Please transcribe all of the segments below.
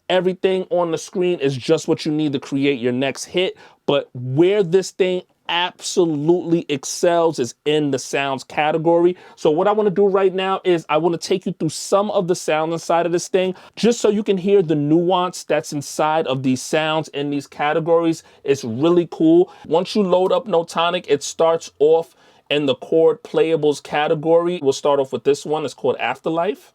everything on the screen is just what you need to create your next hit. But where this thing absolutely excels is in the sounds category. So what I want to do right now is I want to take you through some of the sounds inside of this thing, just so you can hear the nuance that's inside of these sounds in these categories. It's really cool. Once you load up Notonik, it starts off in the chord playables category. We'll start off with this one. It's called Afterlife.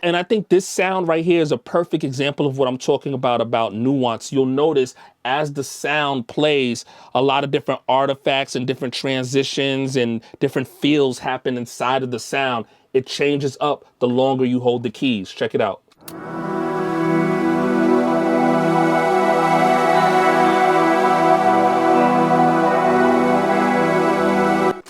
And I think this sound right here is a perfect example of what I'm talking about nuance. You'll notice as the sound plays, a lot of different artifacts and different transitions and different feels happen inside of the sound. It changes up the longer you hold the keys. Check it out.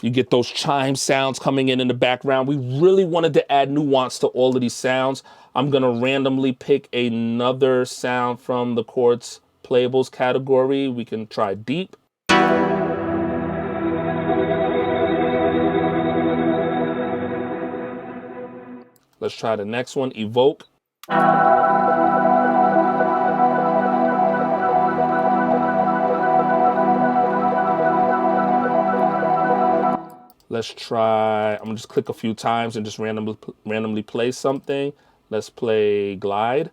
You get those chime sounds coming in the background. We really wanted to add nuance to all of these sounds. I'm gonna randomly pick another sound from the chords playables category. We can try deep. Let's try the next one, evoke. Let's try, I'm gonna just click a few times and just randomly play something. Let's play glide.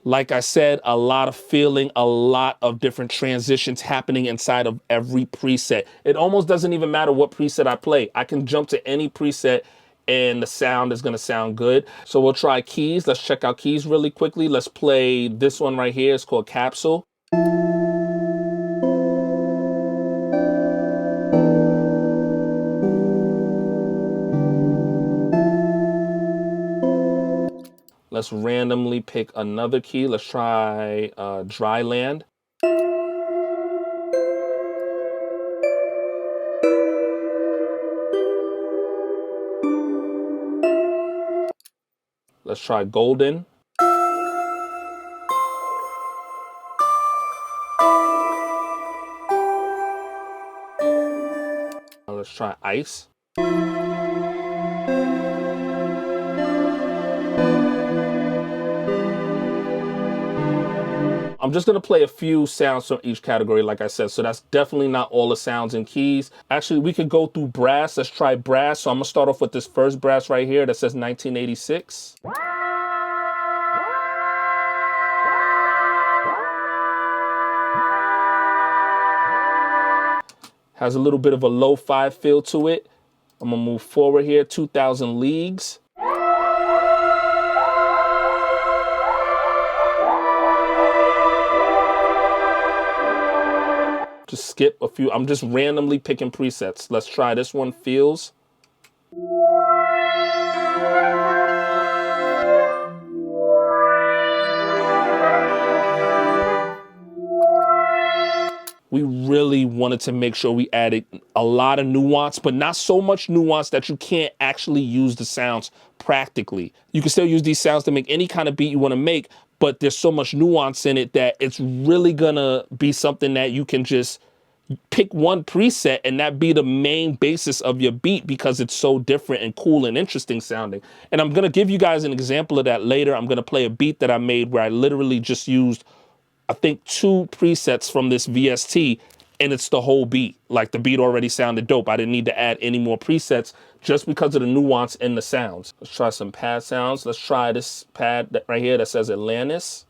Like I said, a lot of feeling, a lot of different transitions happening inside of every preset. It almost doesn't even matter what preset I play. I can jump to any preset and the sound is gonna sound good. So we'll try keys. Let's check out keys really quickly. Let's play this one right here. It's called Capsule. Let's randomly pick another key. Let's try Dry Land. Let's try Golden. Let's try Ice. I'm just gonna play a few sounds from each category, like I said, so that's definitely not all the sounds and keys. Actually, we could go through brass. Let's try brass. So I'm gonna start off with this first brass right here that says 1986. Has a little bit of a lo-fi feel to it. I'm gonna move forward here, 2000 Leagues. Just skip a few. I'm just randomly picking presets. Let's try this one, Feels. We really wanted to make sure we added a lot of nuance, but not so much nuance that you can't actually use the sounds practically. You can still use these sounds to make any kind of beat you want to make, but there's so much nuance in it that it's really gonna be something that you can just pick one preset and that be the main basis of your beat because it's so different and cool and interesting sounding. And I'm gonna give you guys an example of that later. I'm gonna play a beat that I made where I literally just used, I think, 2 presets from this VST and it's the whole beat. Like the beat already sounded dope. I didn't need to add any more presets just because of the nuance in the sounds. Let's try some pad sounds. Let's try this pad right here that says Atlantis.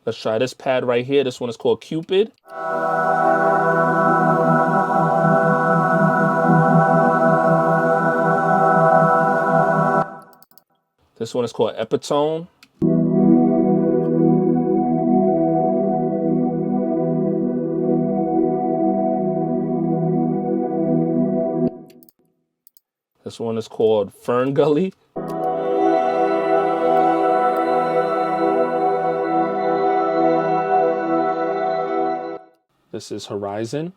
Let's try this pad right here. This one is called Cupid. This one is called Epitome. This one is called Fern Gully. This is Horizon.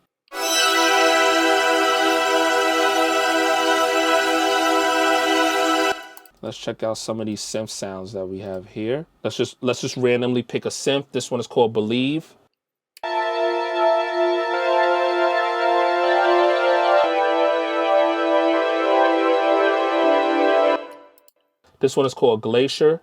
Let's check out some of these synth sounds that we have here. Let's just randomly pick a synth. This one is called Believe. This one is called Glacier.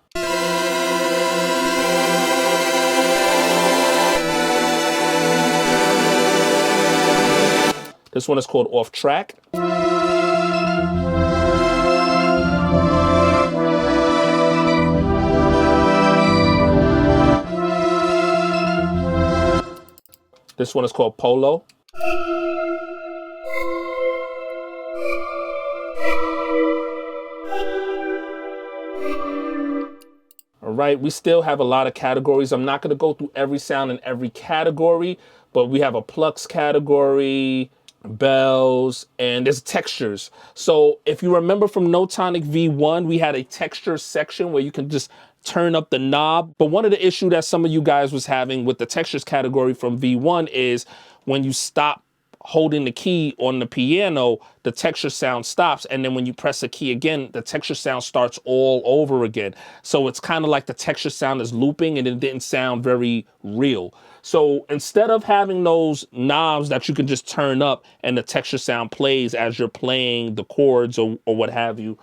This one is called Off Track. This one is called Polo. All right, we still have a lot of categories. I'm not going to go through every sound in every category, but we have a plucks category, bells, and there's textures. So if you remember from Notonik V1, we had a texture section where you can just turn up the knob. But one of the issues that some of you guys was having with the textures category from V1 is when you stop holding the key on the piano, the texture sound stops. And then when you press the key again, the texture sound starts all over again. So it's kind of like the texture sound is looping and it didn't sound very real. So instead of having those knobs that you can just turn up and the texture sound plays as you're playing the chords or what have you,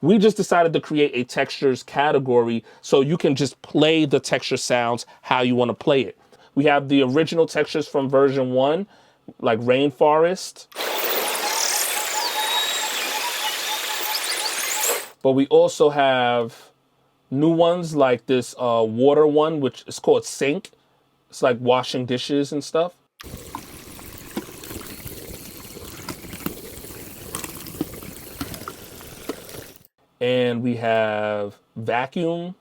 we just decided to create a textures category so you can just play the texture sounds how you want to play it. We have the original textures from version 1, like Rainforest. But we also have new ones like this water one, which is called Synth. It's like washing dishes and stuff. And we have Vacuum.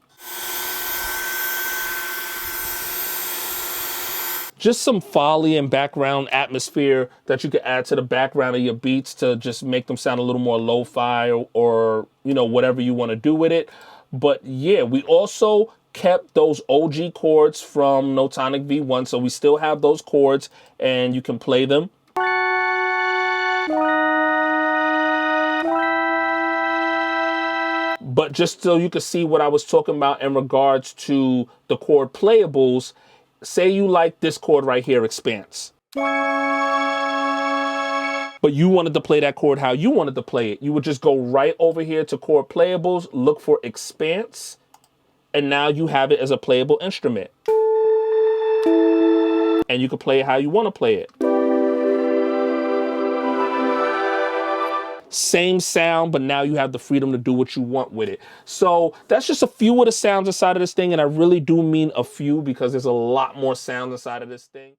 Just some foley and background atmosphere that you can add to the background of your beats to just make them sound a little more lo-fi or you know, whatever you want to do with it. But yeah, we also kept those OG chords from Notonik V1, so we still have those chords and you can play them. But just so you can see what I was talking about in regards to the chord playables, say you like this chord right here, Expanse. But you wanted to play that chord how you wanted to play it. You would just go right over here to chord playables, look for Expanse, and now you have it as a playable instrument. And you can play it how you want to play it. Same sound, but now you have the freedom to do what you want with it. So that's just a few of the sounds inside of this thing, and I really do mean a few because there's a lot more sounds inside of this thing.